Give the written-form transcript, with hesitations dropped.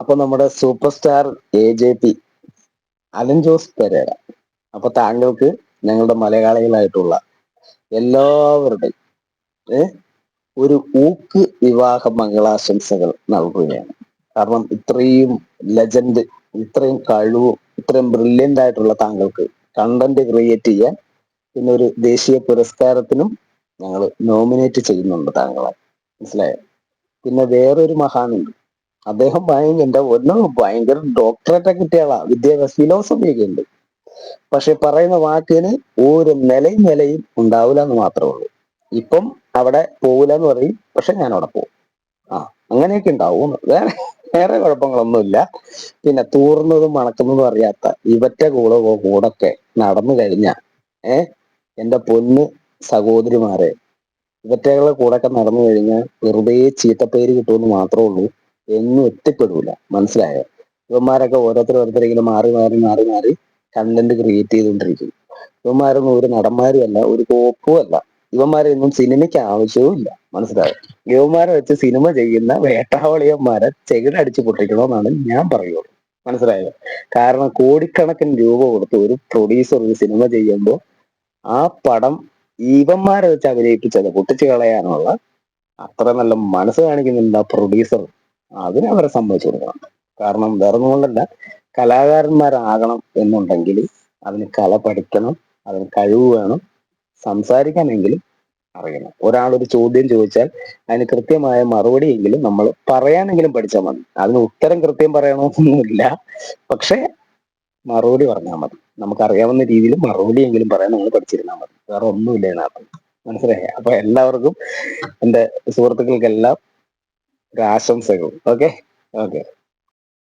അപ്പൊ നമ്മുടെ super star AJP Alan Jose Perera. അപ്പൊ താങ്കൾക്ക് ഞങ്ങളുടെ മലയാളികളായിട്ടുള്ള എല്ലാവരുടെയും ഏ, ഒരു ഊക്ക് വിവാഹ മംഗളാശംസകൾ നൽകുകയാണ്. കാരണം ഇത്രയും ലെജൻഡ്, ഇത്രയും കഴിവും ഇത്രയും ബ്രില്യൻ്റ് ആയിട്ടുള്ള താങ്കൾക്ക് കണ്ടന്റ് ക്രിയേറ്റ് ചെയ്യാൻ പിന്നെ ഒരു ദേശീയ പുരസ്കാരത്തിനും ഞങ്ങൾ നോമിനേറ്റ് ചെയ്യുന്നുണ്ട് താങ്കളെ. മനസ്സിലായോ? പിന്നെ വേറൊരു മഹാനുണ്ട്. അദ്ദേഹം ഭയങ്കര ഡോക്ടറേറ്റ് ഒക്കെ കിട്ടിയ ആളാ, വിദ്യാഭ്യാസ ഫിലോസഫി ഒക്കെ ഉണ്ട്. പക്ഷെ പറയുന്ന വാക്കിന് ഒരു നിലയും ഉണ്ടാവില്ല എന്ന് മാത്രമേ ഉള്ളൂ. ഇപ്പം അവിടെ പോകില്ല എന്ന് പറയും, പക്ഷെ ഞാൻ അവിടെ പോകും. ആ, അങ്ങനെയൊക്കെ ഉണ്ടാവും. വേറെ വേറെ കുഴപ്പങ്ങളൊന്നുമില്ല. പിന്നെ തൂർന്നതും മണക്കുന്നതും അറിയാത്ത ഇവറ്റ കൂടൊക്കെ നടന്നു കഴിഞ്ഞ എന്റെ പൊന്ന് സഹോദരിമാരെ, ഇവറ്റകളുടെ കൂടെയൊക്കെ നടന്നു കഴിഞ്ഞാൽ വെറുതെ ചീത്തപ്പേര് കിട്ടുമെന്ന് മാത്രമേ ഉള്ളൂ, എങ്ങും എത്തിപ്പെടൂല. മനസ്സിലായോ? ഇവന്മാരൊക്കെ ഓരോരുത്തരിങ്ങനെ മാറി കണ്ടന്റ് ക്രിയേറ്റ് ചെയ്തുകൊണ്ടിരിക്കും. ഇവന്മാരൊന്നും ഒരു നടന്മാരും അല്ല, ഒരു കോപ്പും അല്ല. ഇവന്മാരെയൊന്നും സിനിമയ്ക്ക് ആവശ്യവും ഇല്ല. മനസ്സിലായോ? യുവമാരെ വെച്ച് സിനിമ ചെയ്യുന്ന വേട്ടാവളിയന്മാരെ ചെകിടടിച്ച് പൊട്ടിക്കണമെന്നാണ് ഞാൻ പറയുള്ളൂ. മനസ്സിലായോ? കാരണം കോടിക്കണക്കിന് രൂപ കൊടുത്ത് ഒരു പ്രൊഡ്യൂസർ ഒരു സിനിമ ചെയ്യുമ്പോൾ ആ പടം ഇവന്മാരെ വെച്ച് അഭിനയിപ്പിച്ചത് പൊട്ടിച്ചു കളയാനുള്ള അത്ര നല്ല മനസ്സ് കാണിക്കുന്നുണ്ട് ആ പ്രൊഡ്യൂസർ. അതിനെ അവരെ സമ്മതിച്ചു കൊടുക്കണം. കാരണം വേറെ ഒന്നും കൊണ്ടല്ല, കലാകാരന്മാരാകണം എന്നുണ്ടെങ്കിൽ അതിന് കല പഠിക്കണം, അതിന് കഴിവ് വേണം, സംസാരിക്കാനെങ്കിലും അറിയണം. ഒരാളൊരു ചോദ്യം ചോദിച്ചാൽ അതിന് കൃത്യമായ മറുപടിയെങ്കിലും നമ്മൾ പറയാനെങ്കിലും പഠിച്ചാൽ മതി. അതിന് ഉത്തരം കൃത്യം പറയണമെന്നൊന്നുമില്ല, പക്ഷെ മറുപടി പറഞ്ഞാൽ മതി. നമുക്കറിയാവുന്ന രീതിയിൽ മറുപടിയെങ്കിലും പറയാൻ നമ്മൾ പഠിച്ചിരുന്നാൽ മതി. വേറെ ഒന്നുമില്ല ഇതിനകത്ത്. മനസ്സിലായി? അപ്പൊ എല്ലാവർക്കും, എന്റെ സുഹൃത്തുക്കൾക്കെല്ലാം ഒരു ആശംസകൾ. Okay okay.